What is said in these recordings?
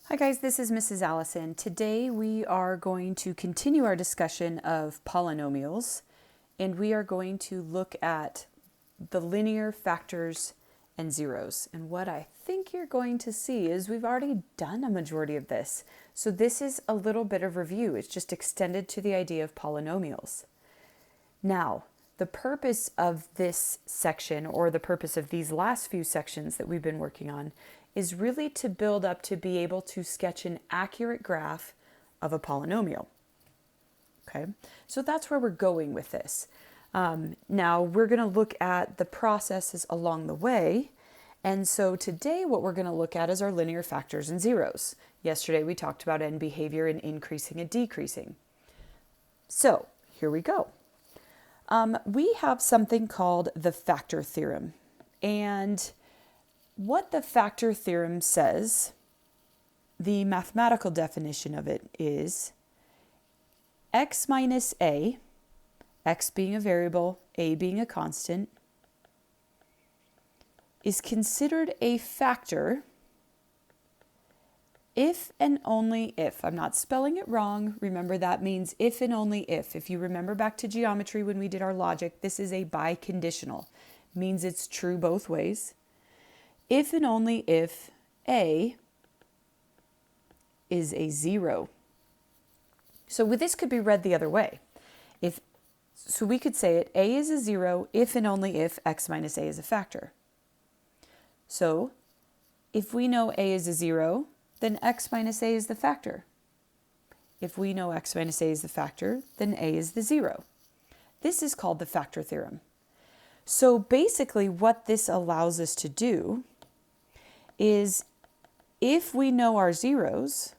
Hi guys, this is Mrs. Allison. Today we are going to continue our discussion of polynomials, and we are going to look at the linear factors and zeros. And what I think you're going to see is we've already done a majority of this. So this is a little bit of review. It's just extended to the idea of polynomials. Now, the purpose of this section, or the purpose of these last few sections that we've been working on, is really to build up to be able to sketch an accurate graph of a polynomial. Okay, so that's where we're going with this. Now we're going to look at the processes along the way. And so today what we're going to look at is our linear factors and zeros. Yesterday we talked about end behavior and increasing and decreasing. So here we go. We have something called the factor theorem. And what the factor theorem says, the mathematical definition of it is x minus a, x being a variable, a being a constant, is considered a factor if and only if. I'm not spelling it wrong. Remember, that means if and only if. If you remember back to geometry when we did our logic, this is a biconditional. Means it's true both ways. If and only if a is a zero. So this could be read the other way. So we could say it, a is a zero if and only if x minus a is a factor. So if we know a is a zero, then x minus a is the factor. If we know x minus a is the factor, then a is the zero. This is called the factor theorem. So basically what this allows us to do is, if we know our zeros,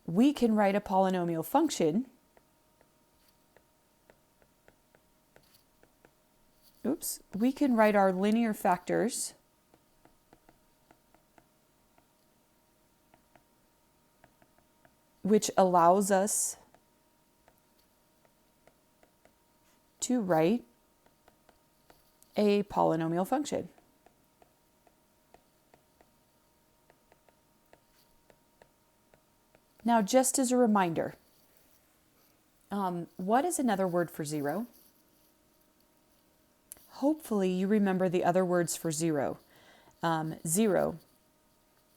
we can write a polynomial function. We can write our linear factors which allows us to write a polynomial function. Now, just as a reminder, what is another word for zero? Hopefully you remember the other words for zero. Zero,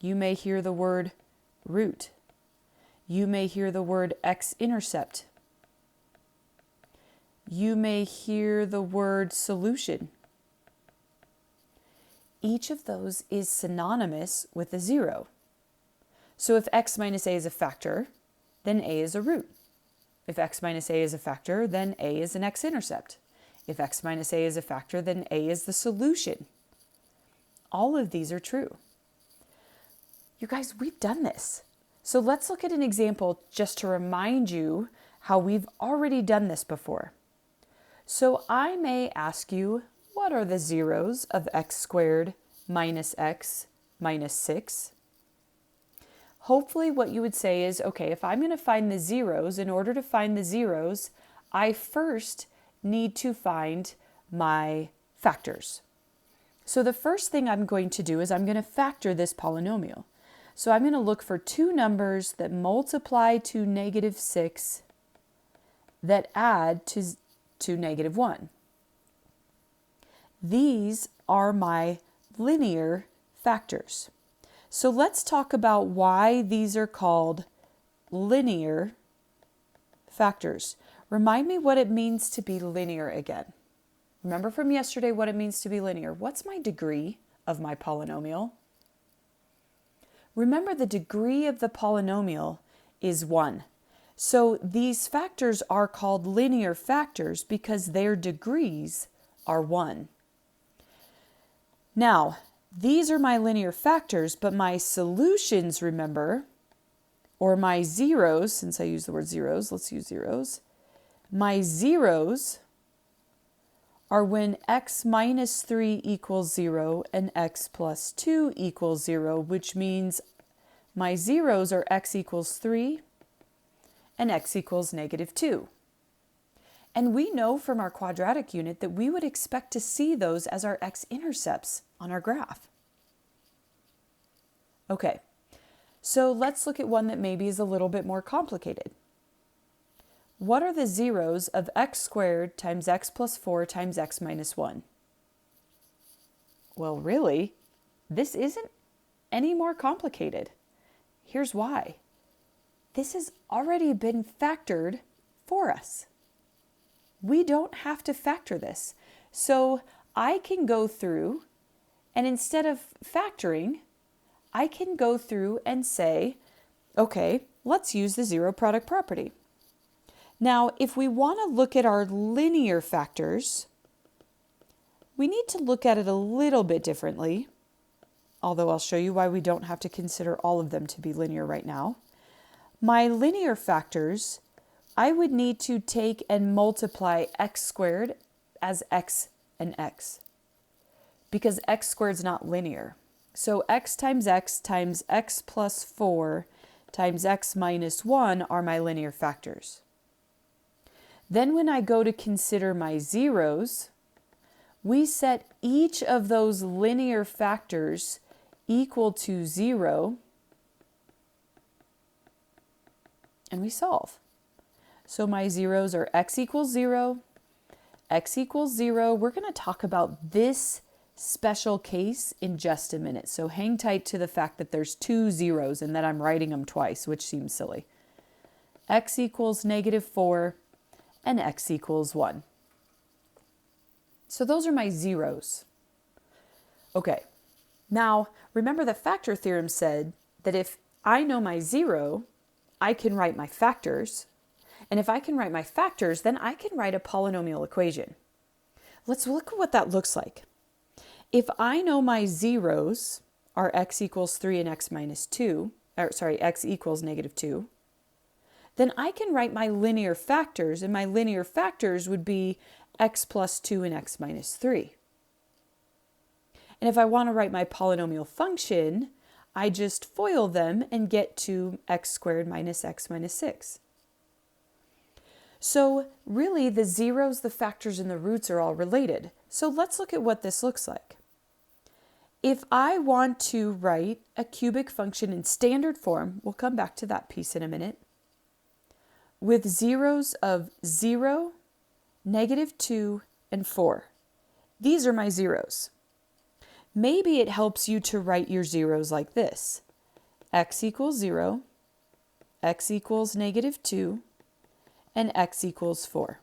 you may hear the word root. You may hear the word x-intercept. You may hear the word solution. Each of those is synonymous with a zero. So if x minus a is a factor, then a is a root. If x minus a is a factor, then a is an x-intercept. If x minus a is a factor, then a is the solution. All of these are true. You guys, we've done this. So let's look at an example just to remind you how we've already done this before. So I may ask you, what are the zeros of x squared minus x minus 6? Hopefully what you would say is, okay, if I'm going to find the zeros, in order to find the zeros, I first need to find my factors. So the first thing I'm going to do is I'm going to factor this polynomial. So I'm going to look for two numbers that multiply to negative 6 that add to negative 1. These are my linear factors. So let's talk about why these are called linear factors. Remind me what it means to be linear again. Remember from yesterday what it means to be linear. What's my degree of my polynomial? Remember, the degree of the polynomial is 1. So these factors are called linear factors because their degrees are 1. Now, these are my linear factors, but my solutions, remember, or my zeros, since I use the word zeros, let's use zeros. My zeros are when x minus 3 equals 0 and x plus 2 equals 0, which means my zeros are x equals 3 and x equals negative 2. And we know from our quadratic unit that we would expect to see those as our x-intercepts on our graph. Okay, so let's look at one that maybe is a little bit more complicated. What are the zeros of x squared times x plus 4 times x minus 1? Well, really, this isn't any more complicated. Here's why. This has already been factored for us. We don't have to factor this. So I can go through, and instead of factoring, I can go through and say, okay, let's use the zero product property. Now, if we want to look at our linear factors, we need to look at it a little bit differently, although I'll show you why we don't have to consider all of them to be linear right now. My linear factors, I would need to take and multiply x squared as x and x, because x squared is not linear. So x times x plus 4 times x minus 1 are my linear factors. Then when I go to consider my zeros, we set each of those linear factors equal to 0, and we solve. So my zeros are x equals 0, x equals 0. We're going to talk about this special case in just a minute. So hang tight to the fact that there's two zeros and that I'm writing them twice, which seems silly. X equals negative 4 and x equals 1. So those are my zeros. Okay, now remember the factor theorem said that if I know my zero, I can write my factors. And if I can write my factors, then I can write a polynomial equation. Let's look at what that looks like. If I know my zeros are x equals 3 and x minus 2, x equals negative 2, then I can write my linear factors, and my linear factors would be x plus 2 and x minus 3. And if I want to write my polynomial function, I just FOIL them and get to x squared minus x minus 6. So really the zeros, the factors, and the roots are all related. So let's look at what this looks like. If I want to write a cubic function in standard form, we'll come back to that piece in a minute, with zeros of 0, negative 2, and 4. These are my zeros. Maybe it helps you to write your zeros like this. X equals 0, x equals negative 2, and x equals 4.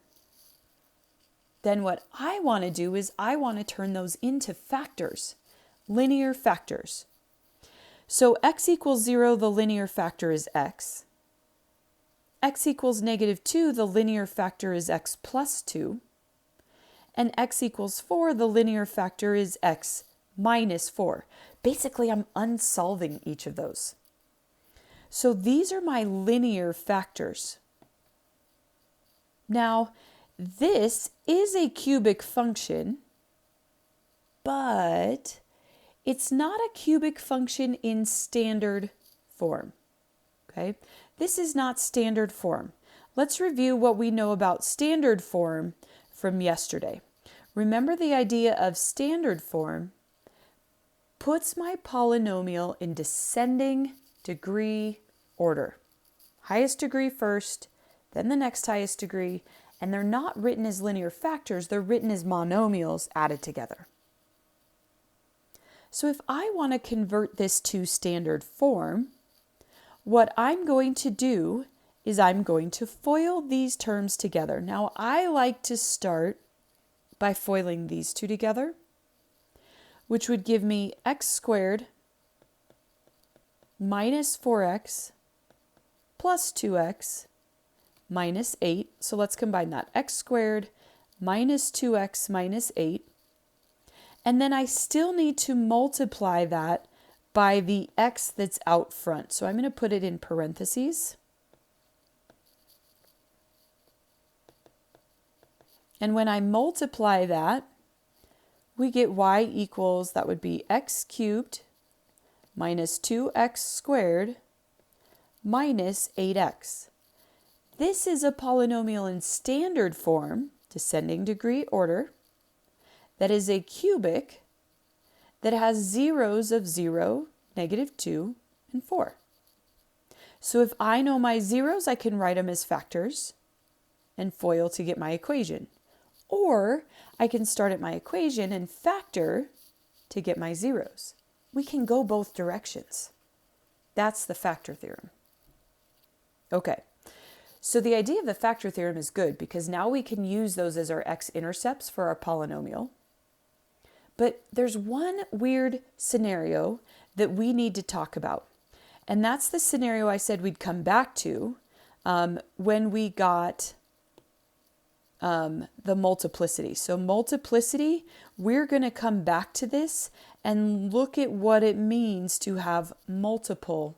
Then what I want to do is I want to turn those into factors, linear factors. So x equals 0, the linear factor is x. X equals negative 2, the linear factor is x plus 2. And x equals 4, the linear factor is x minus 4. Basically, I'm unsolving each of those. So these are my linear factors. Now, this is a cubic function, but it's not a cubic function in standard form. Okay? This is not standard form. Let's review what we know about standard form from yesterday. Remember, the idea of standard form puts my polynomial in descending degree order. Highest degree first, then the next highest degree, and they're not written as linear factors, they're written as monomials added together. So if I want to convert this to standard form, what I'm going to do is I'm going to FOIL these terms together. Now, I like to start by FOILing these two together, which would give me x squared minus 4x plus 2x minus 8. So let's combine that. X squared minus 2x minus 8. And then I still need to multiply that by the x that's out front. So I'm going to put it in parentheses. And when I multiply that, we get y equals, that would be x cubed minus 2x squared minus 8x. This is a polynomial in standard form, descending degree order, that is a cubic that has zeros of 0, -2, and 4. So if I know my zeros, I can write them as factors and FOIL to get my equation. Or I can start at my equation and factor to get my zeros. We can go both directions. That's the factor theorem. Okay, so the idea of the factor theorem is good because now we can use those as our x-intercepts for our polynomial. But there's one weird scenario that we need to talk about. And that's the scenario I said we'd come back to when we got the multiplicity. So multiplicity, we're going to come back to this and look at what it means to have multiple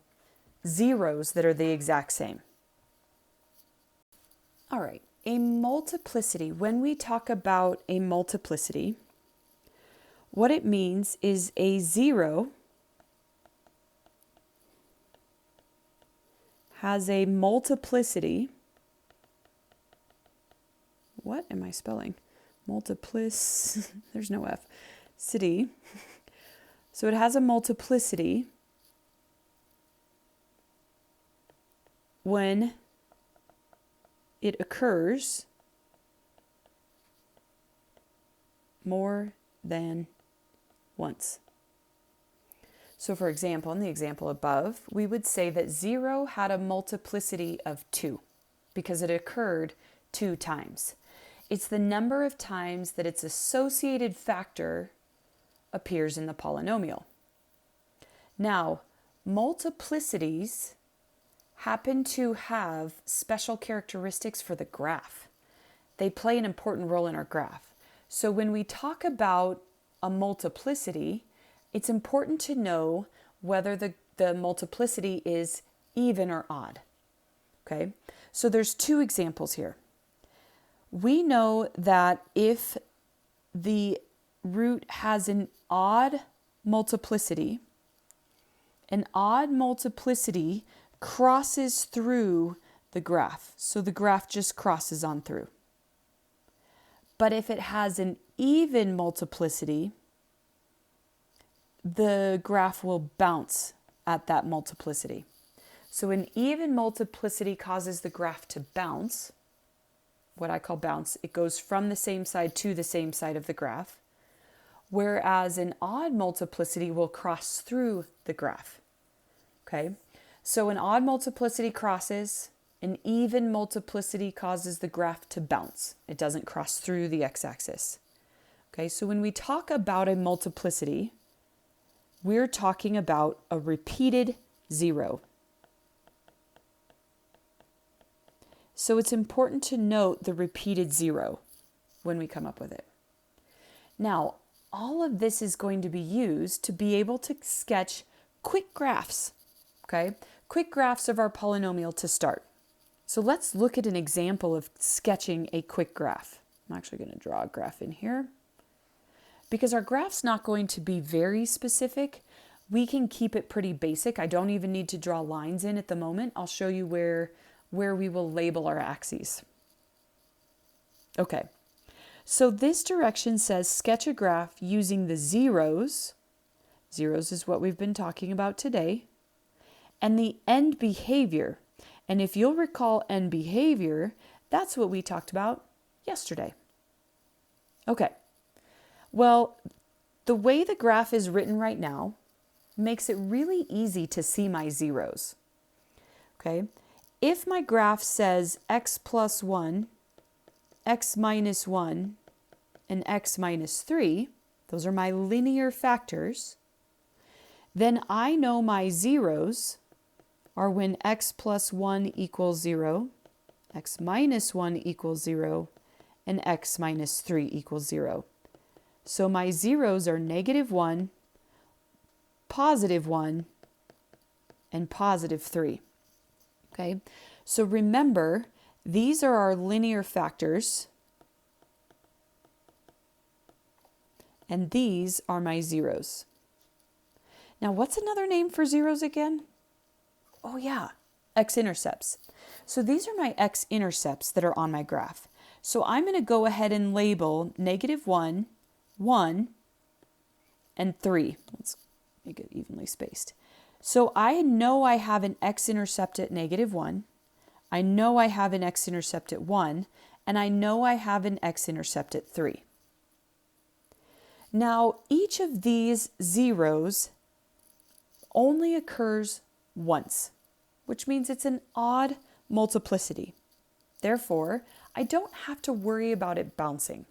zeros that are the exact same. All right, a multiplicity. When we talk about a multiplicity, what it means is a zero has a multiplicity. What am I spelling? There's no F. City. So it has a multiplicity when it occurs more than once. So for example, in the example above, we would say that 0 had a multiplicity of 2 because it occurred 2 times. It's the number of times that its associated factor appears in the polynomial. Now, multiplicities happen to have special characteristics for the graph. They play an important role in our graph. So when we talk about a multiplicity, it's important to know whether the multiplicity is even or odd. Okay, so there's 2 examples here. We know that if the root has an odd multiplicity crosses through the graph. So the graph just crosses on through. But if it has an even multiplicity, the graph will bounce at that multiplicity. So an even multiplicity causes the graph to bounce, what I call bounce. It goes from the same side to the same side of the graph, whereas an odd multiplicity will cross through the graph. Okay, so an odd multiplicity crosses, an even multiplicity causes the graph to bounce. It doesn't cross through the x-axis. Okay, so when we talk about a multiplicity, we're talking about a repeated 0. So it's important to note the repeated 0 when we come up with it. Now, all of this is going to be used to be able to sketch quick graphs, okay? Quick graphs of our polynomial to start. So let's look at an example of sketching a quick graph. I'm actually going to draw a graph in here. Because our graph's not going to be very specific, we can keep it pretty basic. I don't even need to draw lines in at the moment. I'll show you where we will label our axes. Okay, so this direction says sketch a graph using the zeros. Zeros is what we've been talking about today. And the end behavior. And if you'll recall end behavior, that's what we talked about yesterday. Okay. Well, the way the graph is written right now makes it really easy to see my zeros. Okay, if my graph says x plus 1, x minus 1, and x minus 3, those are my linear factors, then I know my zeros are when x plus 1 equals 0, x minus 1 equals 0, and x minus 3 equals 0. So my zeros are -1, +1, and +3. Okay, so remember, these are our linear factors, and these are my zeros. Now, what's another name for zeros again? Oh yeah, x-intercepts. So these are my x-intercepts that are on my graph. So I'm going to go ahead and label -1, 1, and 3. Let's make it evenly spaced. So I know I have an x-intercept at -1. I know I have an x-intercept at 1. And I know I have an x-intercept at 3. Now, each of these zeros only occurs once, which means it's an odd multiplicity. Therefore, I don't have to worry about it bouncing.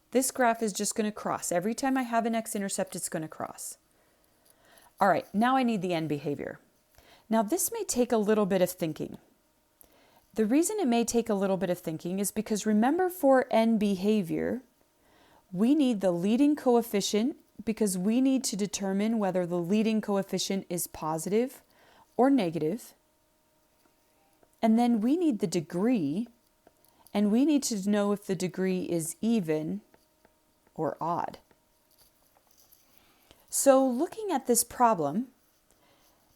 This graph is just going to cross. Every time I have an x-intercept, it's going to cross. All right, now I need the end behavior. Now, this may take a little bit of thinking. The reason it may take a little bit of thinking is because remember, for end behavior, we need the leading coefficient because we need to determine whether the leading coefficient is positive or negative. And then we need the degree, and we need to know if the degree is even or odd. So looking at this problem,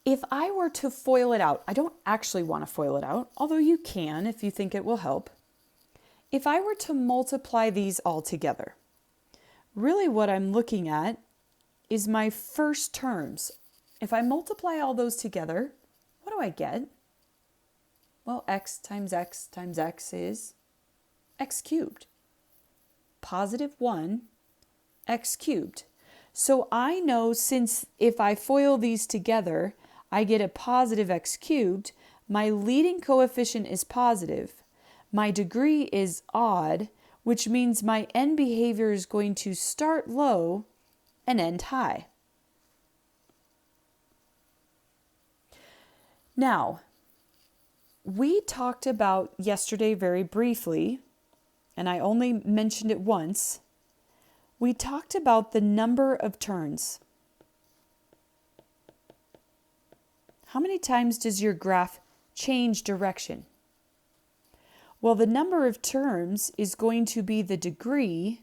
if I were to FOIL it out, I don't actually want to FOIL it out, although you can if you think it will help. If I were to multiply these all together, really what I'm looking at is my first terms. If I multiply all those together, what do I get? Well, x times x times x is x cubed. +1 x cubed. So I know, since if I FOIL these together, I get a positive x cubed, my leading coefficient is positive, my degree is odd, which means my end behavior is going to start low and end high. Now, we talked about yesterday very briefly, and I only mentioned it once, we talked about the number of turns. How many times does your graph change direction? Well, the number of terms is going to be the degree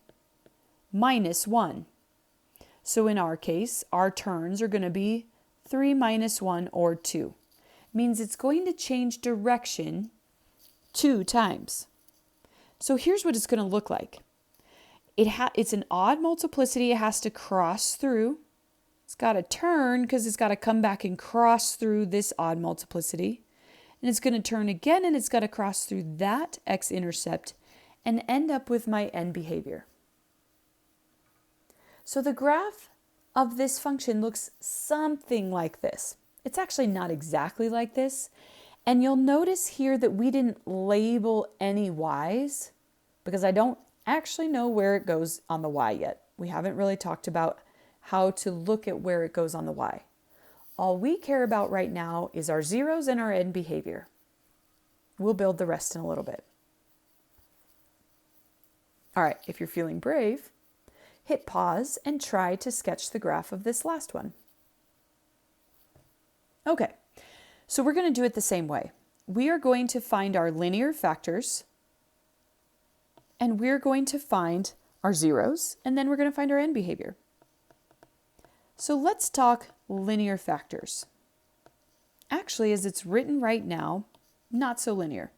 minus 1. So in our case, our turns are going to be 3 minus 1, or 2. Means it's going to change direction 2 times. So here's what it's going to look like. It's an odd multiplicity. It has to cross through. It's got to turn because it's got to come back and cross through this odd multiplicity. And it's going to turn again, and it's got to cross through that x-intercept and end up with my end behavior. So the graph of this function looks something like this. It's actually not exactly like this. And you'll notice here that we didn't label any y's because I don't actually know where it goes on the y yet. We haven't really talked about how to look at where it goes on the y. All we care about right now is our zeros and our end behavior. We'll build the rest in a little bit. All right, if you're feeling brave, hit pause and try to sketch the graph of this last one. Okay, so we're going to do it the same way. We are going to find our linear factors, and we're going to find our zeros, and then we're going to find our end behavior. So let's talk linear factors. Actually, as it's written right now, not so linear.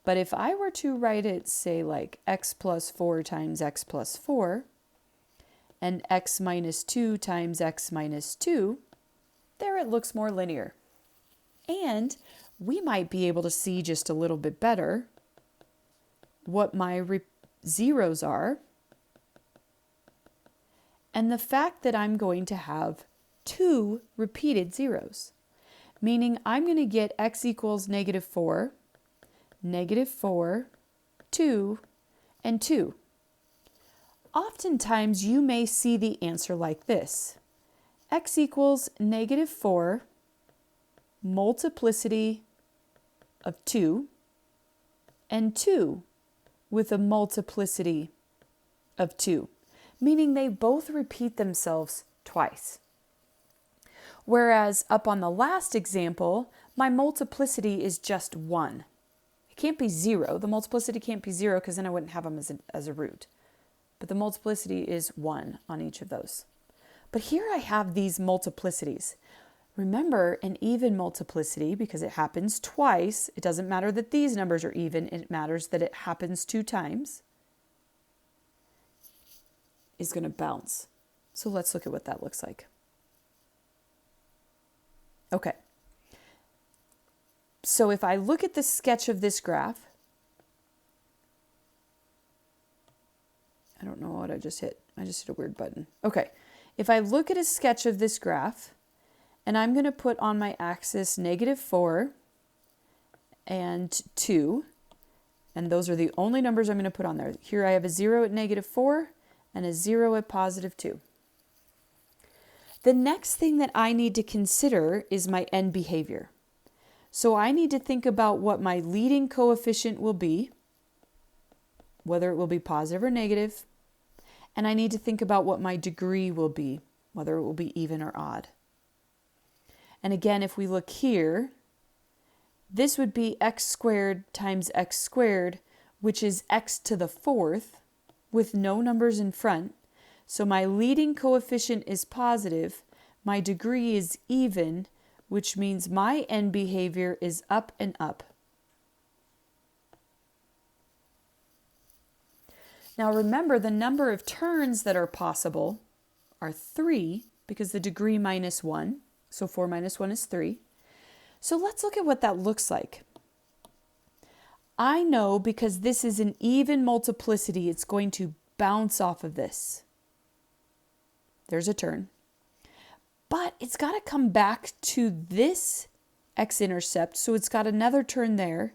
But if I were to write it, say, like x plus 4 times x plus 4, and x minus 2 times x minus 2, there it looks more linear. And we might be able to see just a little bit better what my zeros are, and the fact that I'm going to have 2 repeated zeros, meaning I'm going to get x equals -4, -4, 2, and 2. Oftentimes you may see the answer like this. X equals -4 multiplicity of 2, and 2 with a multiplicity of 2, meaning they both repeat themselves twice. Whereas up on the last example, my multiplicity is just 1. It can't be 0. The multiplicity can't be 0 because then I wouldn't have them as a root. But the multiplicity is 1 on each of those. But here I have these multiplicities. Remember, an even multiplicity, because it happens twice, it doesn't matter that these numbers are even, it matters that it happens 2 times, is going to bounce. So let's look at what that looks like. Okay. So if I look at the sketch of this graph, I don't know what I just hit. I just hit a weird button. Okay. If I look at a sketch of this graph, and I'm going to put on my axis -4 and 2, and those are the only numbers I'm going to put on there. Here I have a 0 at -4 and a 0 at +2. The next thing that I need to consider is my end behavior. So I need to think about what my leading coefficient will be, whether it will be positive or negative, and I need to think about what my degree will be, whether it will be even or odd. And again, if we look here, this would be x squared times x squared, which is x to the 4th, with no numbers in front. So my leading coefficient is positive, my degree is even, which means my end behavior is up and up. Now remember, the number of turns that are possible are 3, because the degree minus 1. So 4 minus 1 is 3. So let's look at what that looks like. I know because this is an even multiplicity, it's going to bounce off of this. There's a turn. But it's got to come back to this x-intercept, so it's got another turn there,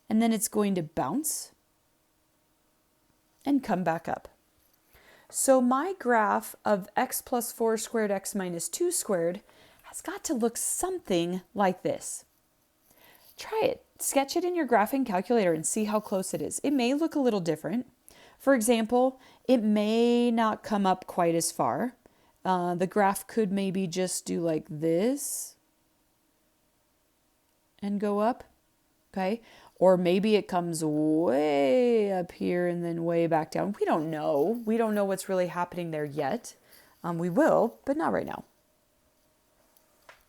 and then it's going to bounce and come back up. So my graph of x plus 4 squared, x minus 2 squared has got to look something like this. Try it. Sketch it in your graphing calculator and see how close it is. It may look a little different. For example, it may not come up quite as far. The graph could maybe just do like this and go up, okay? Or maybe it comes way up here and then way back down. We don't know. We don't know what's really happening there yet. We will, but not right now.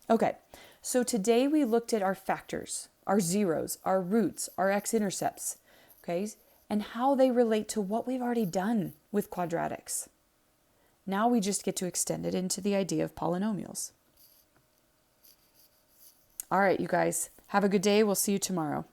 Okay, so today we looked at our factors, our zeros, our roots, our x-intercepts, okay, and how they relate to what we've already done with quadratics. Now we just get to extend it into the idea of polynomials. All right, you guys, have a good day. We'll see you tomorrow.